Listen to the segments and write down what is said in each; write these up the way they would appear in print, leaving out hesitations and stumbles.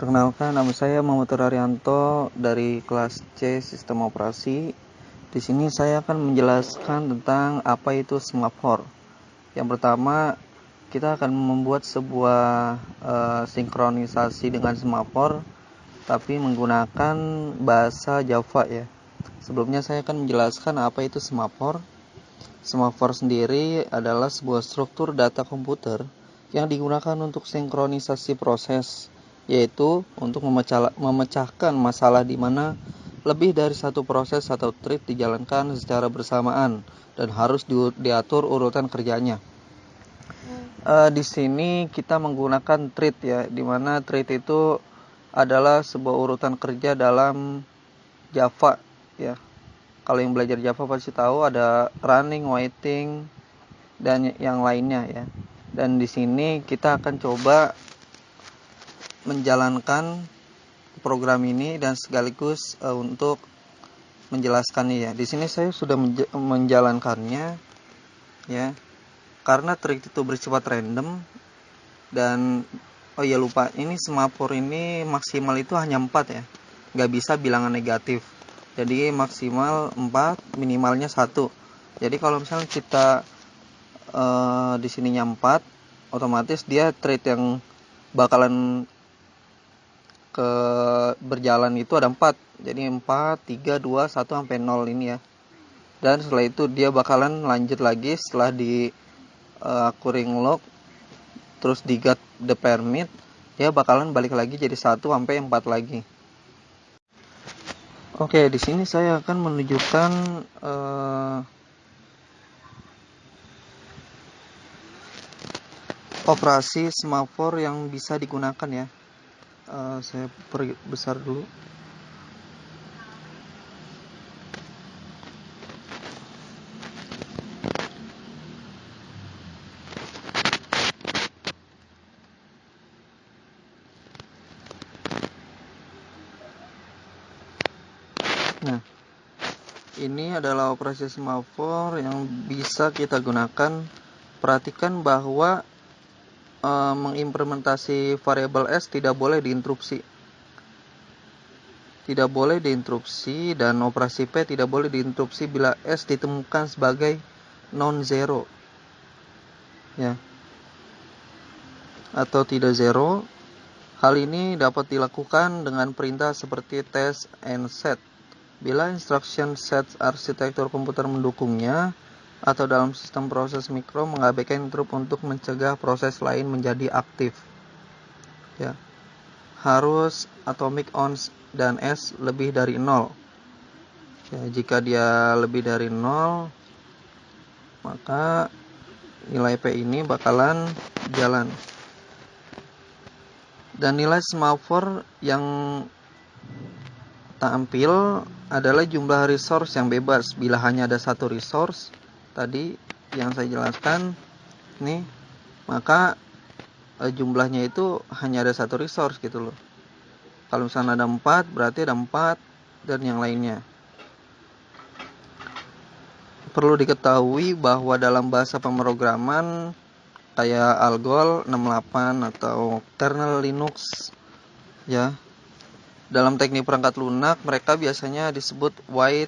Perkenalkan, nama saya Muhammad Arianto dari kelas C Sistem Operasi. Di sini saya akan menjelaskan tentang apa itu semafor. Yang pertama, kita akan membuat sebuah sinkronisasi dengan semafor, tapi menggunakan bahasa Java ya. Sebelumnya saya akan menjelaskan apa itu semafor. Semafor sendiri adalah sebuah struktur data komputer yang digunakan untuk sinkronisasi proses, yaitu untuk memecahkan masalah di mana lebih dari satu proses atau thread dijalankan secara bersamaan dan harus diatur urutan kerjanya. Di sini kita menggunakan thread ya, di mana thread itu adalah sebuah urutan kerja dalam Java ya. Kalau yang belajar Java pasti tahu ada running, waiting, dan yang lainnya ya. Dan di sini kita akan coba menjalankan program ini dan sekaligus untuk menjelaskannya ya. Di sini saya sudah menjalankannya ya. Karena trik itu bersifat random dan lupa, ini semafor ini maksimal itu hanya 4 ya. Nggak bisa bilangan negatif. Jadi maksimal 4, minimalnya 1. Jadi kalau misalnya kita di sininya 4, otomatis dia thread yang bakalan berjalan itu ada 4. Jadi 4, 3, 2, 1 sampai 0 ini ya. Dan setelah itu dia bakalan lanjut lagi setelah di occurring log, terus di get the permit, dia bakalan balik lagi jadi 1 sampai 4 lagi. Oke, di sini saya akan menunjukkan operasi semafor yang bisa digunakan ya. Saya besar dulu. Nah, ini adalah operasi semafor yang bisa kita gunakan. Perhatikan bahwa mengimplementasi variabel S tidak boleh diinterupsi. Tidak boleh diinterupsi, dan operasi P tidak boleh diinterupsi bila S ditemukan sebagai non-zero. Ya. Atau tidak zero. Hal ini dapat dilakukan dengan perintah seperti test and set. Bila instruction set arsitektur komputer mendukungnya, atau dalam sistem proses mikro mengabaikan interrupt untuk mencegah proses lain menjadi aktif. Ya. Harus atomic on dan S lebih dari 0. Ya, jika dia lebih dari 0, maka nilai P ini bakalan jalan. Dan nilai semafor yang tampil adalah jumlah resource yang bebas. Bila hanya ada satu resource tadi yang saya jelaskan nih, maka jumlahnya itu hanya ada satu resource gitu loh. Kalau misalnya ada 4, berarti ada 4 dan yang lainnya. Perlu diketahui bahwa dalam bahasa pemrograman kayak Algol 68 atau kernel Linux ya, dalam teknik perangkat lunak mereka biasanya disebut wait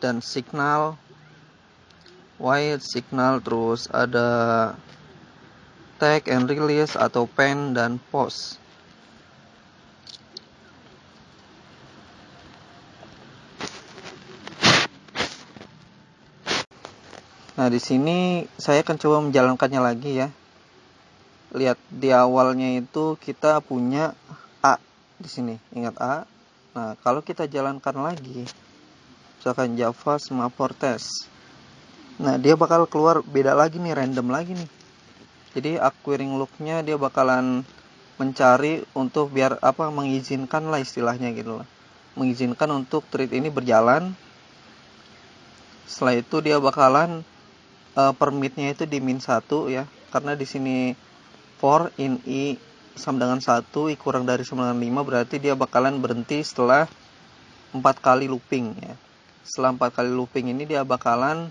dan signal. Wait, signal, terus ada take and release atau pen dan pause. Nah, di sini saya akan coba menjalankannya lagi ya. Lihat di awalnya itu kita punya A di sini. Ingat A. Nah, kalau kita jalankan lagi, misalkan Java semafor test. Nah, dia bakal keluar beda lagi nih, random lagi nih. Jadi acquiring look-nya dia bakalan mencari untuk biar mengizinkan lah istilahnya gitu lah. Mengizinkan untuk thread ini berjalan. Setelah itu dia bakalan permitnya itu di min 1 ya. Karena di sini for in i sama dengan 1, i kurang dari sama dengan 5, berarti dia bakalan berhenti setelah 4 kali looping ya. Setelah 4 kali looping ini dia bakalan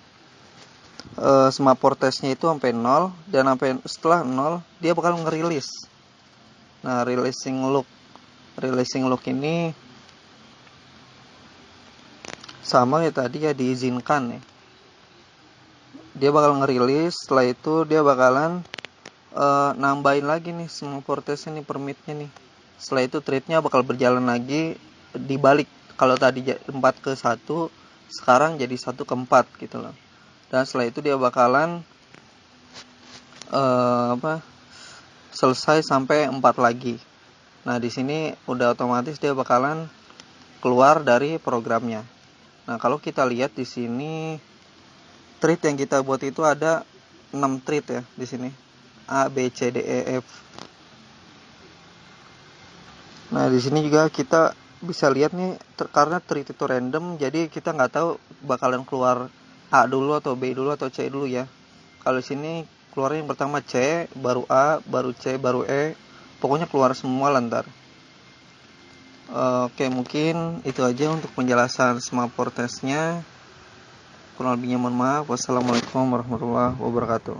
semafor testnya itu sampai 0, dan sampai setelah 0 dia bakal ngerilis. Nah, releasing loop. releasing lock ini sama ya tadi ya, diizinkan ya. Dia bakal ngerilis, setelah itu dia bakalan nambahin lagi nih semua portesnya nih, permitnya nih. Setelah itu trade-nya bakal berjalan lagi dibalik. Kalau tadi 4 ke 1, sekarang jadi 1 ke 4 gitu loh. Dan setelah itu dia bakalan selesai sampai 4 lagi. Nah, di sini udah otomatis dia bakalan keluar dari programnya. Nah, kalau kita lihat di sini trade yang kita buat itu ada 6 trade ya di sini. A, B, C, D, E, F. Nah, di sini juga kita bisa lihat nih, karena trade itu random, jadi kita nggak tahu bakalan keluar A dulu atau B dulu atau C dulu ya. Kalau di sini keluarnya yang pertama C, baru A, baru C, baru E. Pokoknya keluar semua lantar. Oke, mungkin itu aja untuk penjelasan smart testnya. Kurang lebihnya mohon maaf. Wassalamualaikum warahmatullahi wabarakatuh.